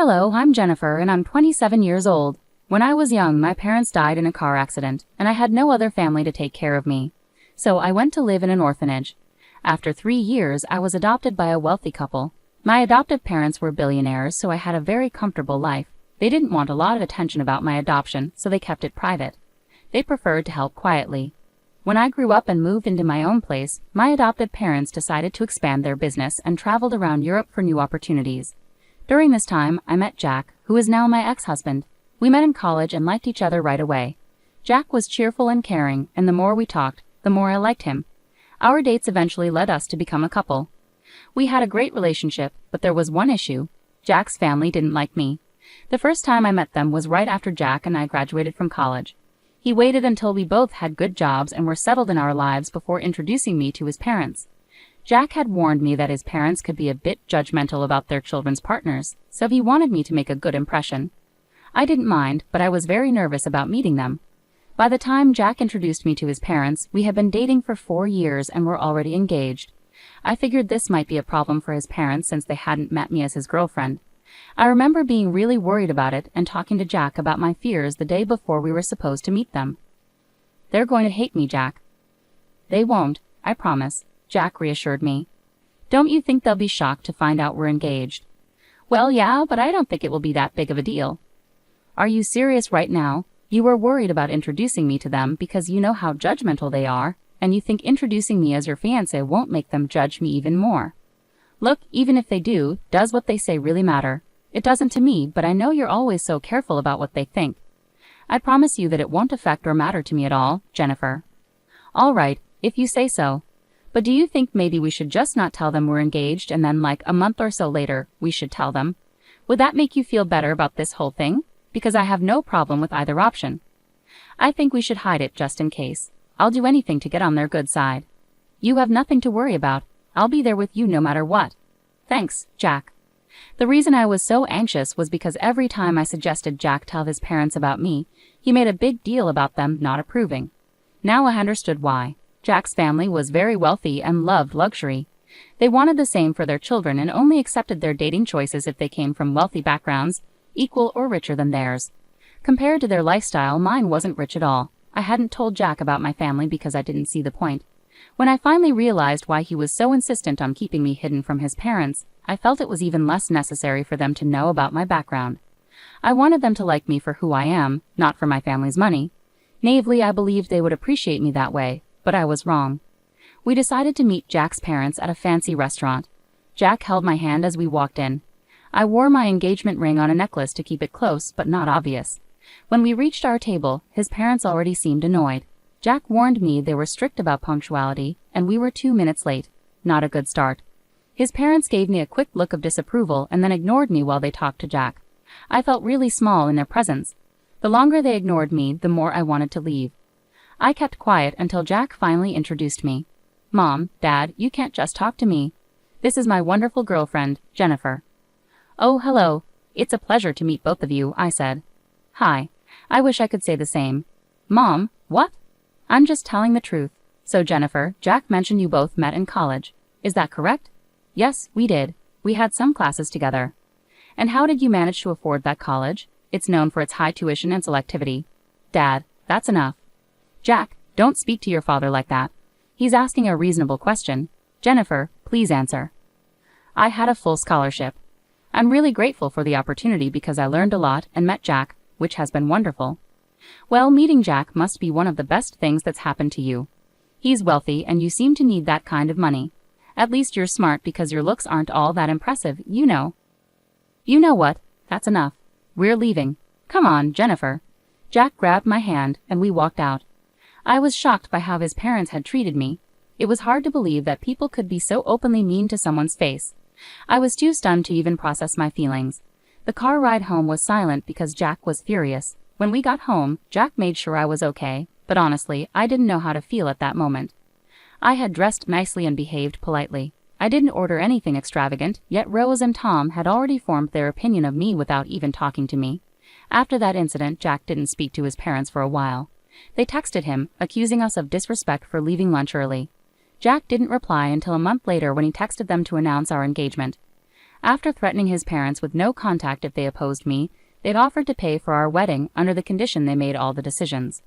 Hello, I'm Jennifer and I'm 27 years old. When I was young, my parents died in a car accident, and I had no other family to take care of me. So I went to live in an orphanage. After 3 years, I was adopted by a wealthy couple. My adoptive parents were billionaires, so I had a very comfortable life. They didn't want a lot of attention about my adoption, so they kept it private. They preferred to help quietly. When I grew up and moved into my own place, my adoptive parents decided to expand their business and traveled around Europe for new opportunities. During this time, I met Jack, who is now my ex-husband. We met in college and liked each other right away. Jack was cheerful and caring, and the more we talked, the more I liked him. Our dates eventually led us to become a couple. We had a great relationship, but there was one issue. Jack's family didn't like me. The first time I met them was right after Jack and I graduated from college. He waited until we both had good jobs and were settled in our lives before introducing me to his parents. Jack had warned me that his parents could be a bit judgmental about their children's partners, so he wanted me to make a good impression. I didn't mind, but I was very nervous about meeting them. By the time Jack introduced me to his parents, we had been dating for 4 years and were already engaged. I figured this might be a problem for his parents since they hadn't met me as his girlfriend. I remember being really worried about it and talking to Jack about my fears the day before we were supposed to meet them. "They're going to hate me, Jack." "They won't, I promise," Jack reassured me. "Don't you think they'll be shocked to find out we're engaged?" "Well, yeah, but I don't think it will be that big of a deal." "Are you serious right now? You were worried about introducing me to them because you know how judgmental they are, and you think introducing me as your fiancé won't make them judge me even more." "Look, even if they do, does what they say really matter? It doesn't to me, but I know you're always so careful about what they think." "I promise you that it won't affect or matter to me at all, Jennifer." "All right, if you say so. But do you think maybe we should just not tell them we're engaged and then like a month or so later, we should tell them? Would that make you feel better about this whole thing? Because I have no problem with either option." "I think we should hide it just in case. I'll do anything to get on their good side." "You have nothing to worry about. I'll be there with you no matter what." "Thanks, Jack." The reason I was so anxious was because every time I suggested Jack tell his parents about me, he made a big deal about them not approving. Now I understood why. Jack's family was very wealthy and loved luxury. They wanted the same for their children and only accepted their dating choices if they came from wealthy backgrounds, equal or richer than theirs. Compared to their lifestyle, mine wasn't rich at all. I hadn't told Jack about my family because I didn't see the point. When I finally realized why he was so insistent on keeping me hidden from his parents, I felt it was even less necessary for them to know about my background. I wanted them to like me for who I am, not for my family's money. Naively, I believed they would appreciate me that way, but I was wrong. We decided to meet Jack's parents at a fancy restaurant. Jack held my hand as we walked in. I wore my engagement ring on a necklace to keep it close but not obvious. When we reached our table, his parents already seemed annoyed. Jack warned me they were strict about punctuality, and we were 2 minutes late. Not a good start. His parents gave me a quick look of disapproval and then ignored me while they talked to Jack. I felt really small in their presence. The longer they ignored me, the more I wanted to leave. I kept quiet until Jack finally introduced me. "Mom, Dad, you can't just talk to me. This is my wonderful girlfriend, Jennifer." "Oh, hello. It's a pleasure to meet both of you," I said. "Hi. I wish I could say the same." "Mom, what?" "I'm just telling the truth. So Jennifer, Jack mentioned you both met in college. Is that correct?" "Yes, we did. We had some classes together." "And how did you manage to afford that college? It's known for its high tuition and selectivity." "Dad, that's enough." "Jack, don't speak to your father like that. He's asking a reasonable question. Jennifer, please answer." "I had a full scholarship. I'm really grateful for the opportunity because I learned a lot and met Jack, which has been wonderful." "Well, meeting Jack must be one of the best things that's happened to you. He's wealthy and you seem to need that kind of money. At least you're smart because your looks aren't all that impressive, you know." "You know what? That's enough. We're leaving. Come on, Jennifer." Jack grabbed my hand and we walked out. I was shocked by how his parents had treated me. It was hard to believe that people could be so openly mean to someone's face. I was too stunned to even process my feelings. The car ride home was silent because Jack was furious. When we got home, Jack made sure I was okay, but honestly, I didn't know how to feel at that moment. I had dressed nicely and behaved politely. I didn't order anything extravagant, yet Rose and Tom had already formed their opinion of me without even talking to me. After that incident, Jack didn't speak to his parents for a while. They texted him, accusing us of disrespect for leaving lunch early. Jack didn't reply until a month later when he texted them to announce our engagement. After threatening his parents with no contact if they opposed me, they'd offered to pay for our wedding under the condition they made all the decisions.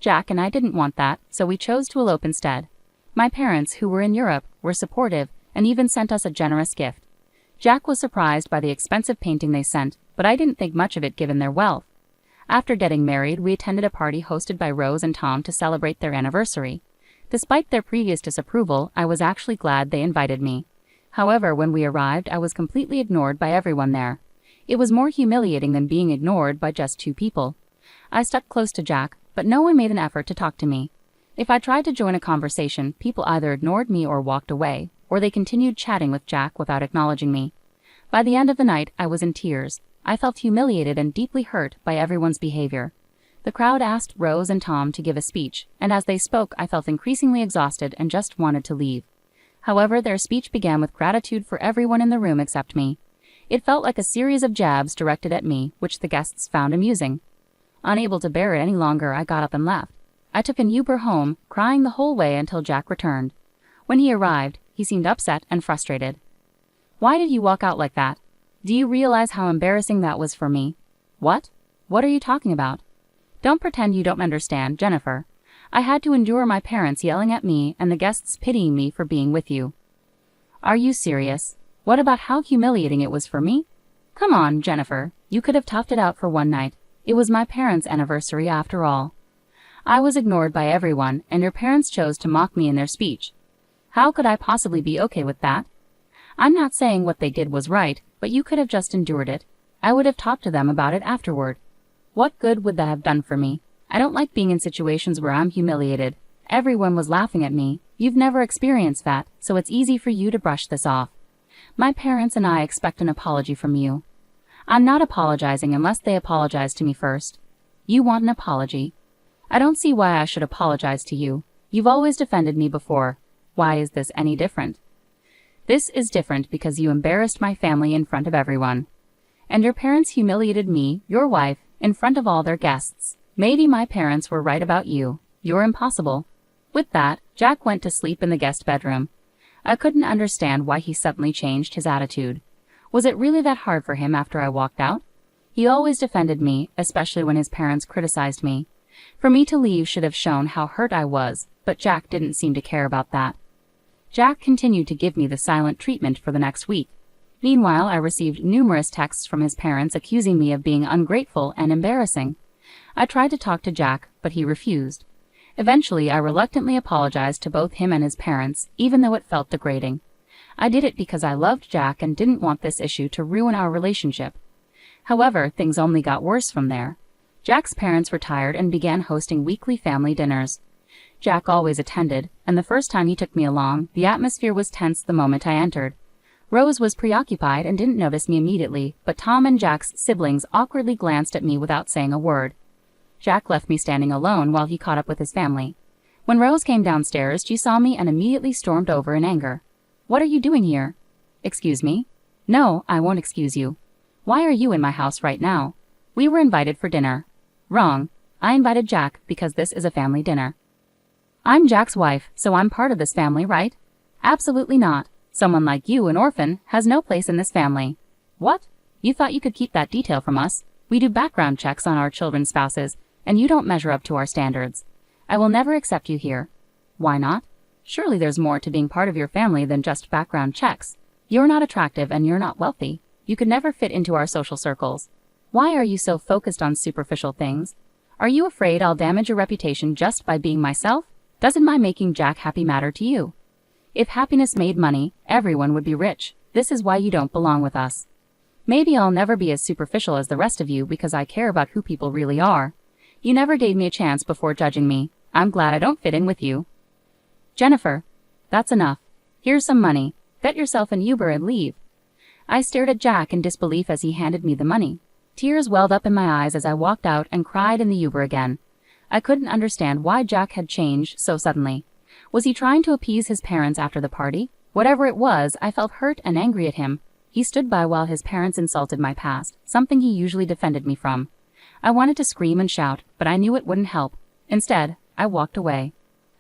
Jack and I didn't want that, so we chose to elope instead. My parents, who were in Europe, were supportive and even sent us a generous gift. Jack was surprised by the expensive painting they sent, but I didn't think much of it given their wealth. After getting married, we attended a party hosted by Rose and Tom to celebrate their anniversary. Despite their previous disapproval, I was actually glad they invited me. However, when we arrived, I was completely ignored by everyone there. It was more humiliating than being ignored by just two people. I stuck close to Jack, but no one made an effort to talk to me. If I tried to join a conversation, people either ignored me or walked away, or they continued chatting with Jack without acknowledging me. By the end of the night, I was in tears. I felt humiliated and deeply hurt by everyone's behavior. The crowd asked Rose and Tom to give a speech, and as they spoke, I felt increasingly exhausted and just wanted to leave. However, their speech began with gratitude for everyone in the room except me. It felt like a series of jabs directed at me, which the guests found amusing. Unable to bear it any longer, I got up and left. I took an Uber home, crying the whole way until Jack returned. When he arrived, he seemed upset and frustrated. "Why did you walk out like that? Do you realize how embarrassing that was for me?" "What? What are you talking about?" "Don't pretend you don't understand, Jennifer. I had to endure my parents yelling at me and the guests pitying me for being with you." "Are you serious? What about how humiliating it was for me? Come on, Jennifer, you could have toughed it out for one night. It was my parents' anniversary after all." "I was ignored by everyone, and your parents chose to mock me in their speech. How could I possibly be okay with that? I'm not saying what they did was right, but you could have just endured it. I would have talked to them about it afterward. What good would that have done for me? I don't like being in situations where I'm humiliated. Everyone was laughing at me. You've never experienced that, so it's easy for you to brush this off. My parents and I expect an apology from you." "I'm not apologizing unless they apologize to me first." "You want an apology? I don't see why I should apologize to you. You've always defended me before. Why is this any different?" "This is different because you embarrassed my family in front of everyone. And your parents humiliated me, your wife, in front of all their guests. Maybe my parents were right about you. You're impossible." With that, Jack went to sleep in the guest bedroom. I couldn't understand why he suddenly changed his attitude. Was it really that hard for him after I walked out? He always defended me, especially when his parents criticized me. For me to leave should have shown how hurt I was, but Jack didn't seem to care about that. Jack continued to give me the silent treatment for the next week. Meanwhile, I received numerous texts from his parents accusing me of being ungrateful and embarrassing. I tried to talk to Jack, but he refused. Eventually, I reluctantly apologized to both him and his parents, even though it felt degrading. I did it because I loved Jack and didn't want this issue to ruin our relationship. However, things only got worse from there. Jack's parents retired and began hosting weekly family dinners. Jack always attended, and the first time he took me along, the atmosphere was tense the moment I entered. Rose was preoccupied and didn't notice me immediately, but Tom and Jack's siblings awkwardly glanced at me without saying a word. Jack left me standing alone while he caught up with his family. When Rose came downstairs, she saw me and immediately stormed over in anger. "What are you doing here?" "Excuse me?" "No, I won't excuse you." "Why are you in my house right now?" "We were invited for dinner." "Wrong. I invited Jack because this is a family dinner." "I'm Jack's wife, so I'm part of this family, right?" "Absolutely not. Someone like you, an orphan, has no place in this family." "What? You thought you could keep that detail from us? We do background checks on our children's spouses, and you don't measure up to our standards. I will never accept you here." "Why not? Surely there's more to being part of your family than just background checks. You're not attractive and you're not wealthy. You could never fit into our social circles. Why are you so focused on superficial things? Are you afraid I'll damage your reputation just by being myself? Doesn't my making Jack happy matter to you? If happiness made money, everyone would be rich. This is why you don't belong with us. Maybe I'll never be as superficial as the rest of you because I care about who people really are. You never gave me a chance before judging me. I'm glad I don't fit in with you." "Jennifer, that's enough. Here's some money. Get yourself an Uber and leave." I stared at Jack in disbelief as he handed me the money. Tears welled up in my eyes as I walked out and cried in the Uber again. I couldn't understand why Jack had changed so suddenly. Was he trying to appease his parents after the party? Whatever it was, I felt hurt and angry at him. He stood by while his parents insulted my past, something he usually defended me from. I wanted to scream and shout, but I knew it wouldn't help. Instead, I walked away.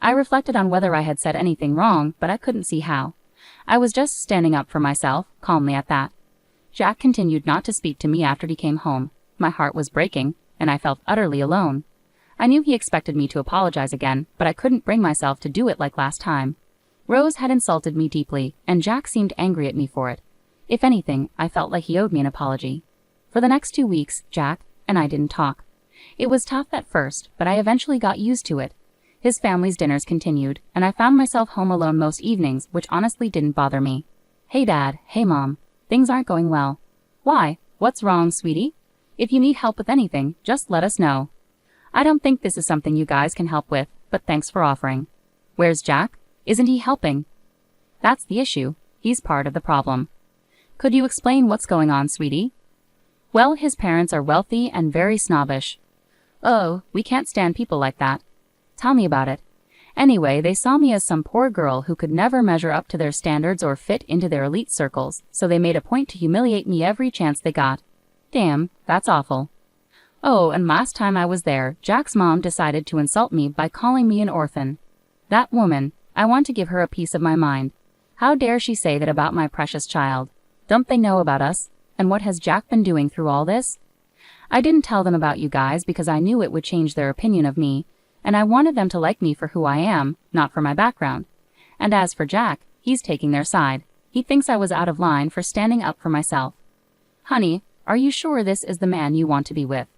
I reflected on whether I had said anything wrong, but I couldn't see how. I was just standing up for myself, calmly at that. Jack continued not to speak to me after he came home. My heart was breaking, and I felt utterly alone. I knew he expected me to apologize again, but I couldn't bring myself to do it like last time. Rose had insulted me deeply, and Jack seemed angry at me for it. If anything, I felt like he owed me an apology. For the next 2 weeks, Jack and I didn't talk. It was tough at first, but I eventually got used to it. His family's dinners continued, and I found myself home alone most evenings, which honestly didn't bother me. Hey Dad, hey Mom, things aren't going well. Why? What's wrong, sweetie? If you need help with anything, just let us know. I don't think this is something you guys can help with, but thanks for offering. Where's Jack? Isn't he helping? That's the issue. He's part of the problem. Could you explain what's going on, sweetie? Well, his parents are wealthy and very snobbish. Oh, we can't stand people like that. Tell me about it. Anyway, they saw me as some poor girl who could never measure up to their standards or fit into their elite circles, so they made a point to humiliate me every chance they got. Damn, that's awful. Oh, and last time I was there, Jack's mom decided to insult me by calling me an orphan. That woman, I want to give her a piece of my mind. How dare she say that about my precious child? Don't they know about us? And what has Jack been doing through all this? I didn't tell them about you guys because I knew it would change their opinion of me, and I wanted them to like me for who I am, not for my background. And as for Jack, he's taking their side. He thinks I was out of line for standing up for myself. Honey, are you sure this is the man you want to be with?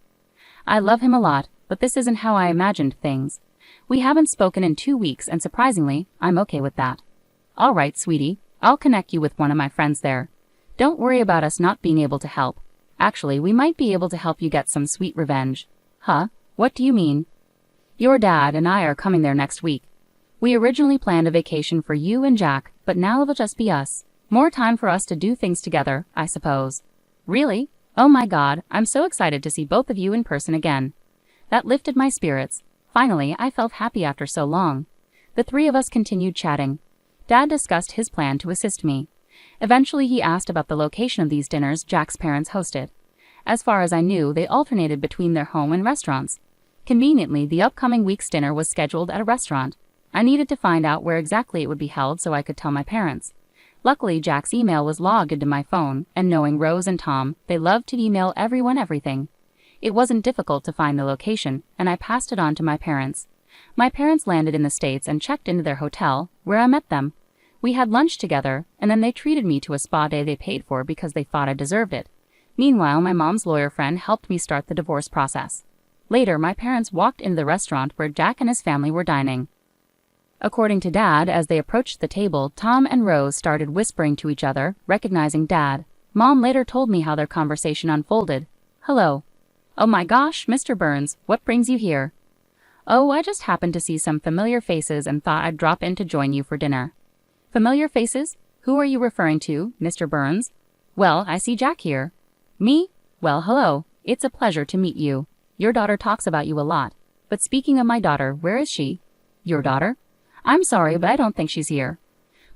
I love him a lot, but this isn't how I imagined things. We haven't spoken in 2 weeks, and surprisingly, I'm okay with that. All right, sweetie, I'll connect you with one of my friends there. Don't worry about us not being able to help. Actually, we might be able to help you get some sweet revenge. Huh? What do you mean? Your dad and I are coming there next week. We originally planned a vacation for you and Jack, but now it'll just be us. More time for us to do things together, I suppose. Really? Oh my God, I'm so excited to see both of you in person again. That lifted my spirits. Finally, I felt happy after so long. The three of us continued chatting. Dad discussed his plan to assist me. Eventually, he asked about the location of these dinners Jack's parents hosted. As far as I knew, they alternated between their home and restaurants. Conveniently, the upcoming week's dinner was scheduled at a restaurant. I needed to find out where exactly it would be held so I could tell my parents. Luckily, Jack's email was logged into my phone, and knowing Rose and Tom, they loved to email everyone everything. It wasn't difficult to find the location, and I passed it on to my parents. My parents landed in the States and checked into their hotel, where I met them. We had lunch together, and then they treated me to a spa day they paid for because they thought I deserved it. Meanwhile, my mom's lawyer friend helped me start the divorce process. Later, my parents walked into the restaurant where Jack and his family were dining. According to Dad, as they approached the table, Tom and Rose started whispering to each other, recognizing Dad. Mom later told me how their conversation unfolded. Hello. Oh my gosh, Mr. Burns, what brings you here? Oh, I just happened to see some familiar faces and thought I'd drop in to join you for dinner. Familiar faces? Who are you referring to, Mr. Burns? Well, I see Jack here. Me? Well, hello. It's a pleasure to meet you. Your daughter talks about you a lot. But speaking of my daughter, where is she? Your daughter? I'm sorry, but I don't think she's here.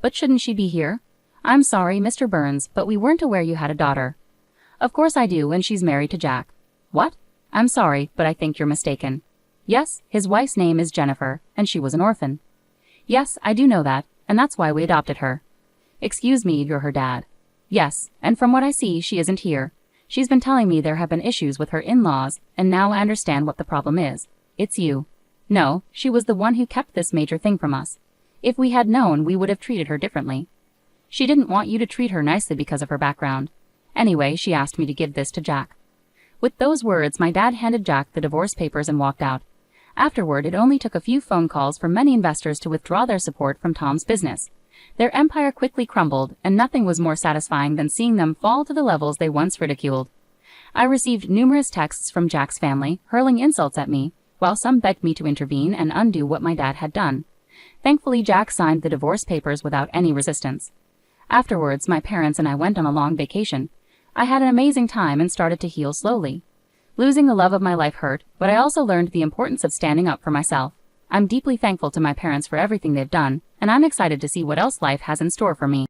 But shouldn't she be here? I'm sorry, Mr. Burns, but we weren't aware you had a daughter. Of course I do, and she's married to Jack. What? I'm sorry, but I think you're mistaken. Yes, his wife's name is Jennifer, and she was an orphan. Yes, I do know that, and that's why we adopted her. Excuse me, you're her dad. Yes, and from what I see, she isn't here. She's been telling me there have been issues with her in-laws, and now I understand what the problem is. It's you. No, she was the one who kept this major thing from us. If we had known, we would have treated her differently. She didn't want you to treat her nicely because of her background. Anyway, she asked me to give this to Jack. With those words, my dad handed Jack the divorce papers and walked out. Afterward, it only took a few phone calls for many investors to withdraw their support from Tom's business. Their empire quickly crumbled, and nothing was more satisfying than seeing them fall to the levels they once ridiculed. I received numerous texts from Jack's family, hurling insults at me, while some begged me to intervene and undo what my dad had done. Thankfully, Jack signed the divorce papers without any resistance. Afterwards, my parents and I went on a long vacation. I had an amazing time and started to heal slowly. Losing the love of my life hurt, but I also learned the importance of standing up for myself. I'm deeply thankful to my parents for everything they've done, and I'm excited to see what else life has in store for me.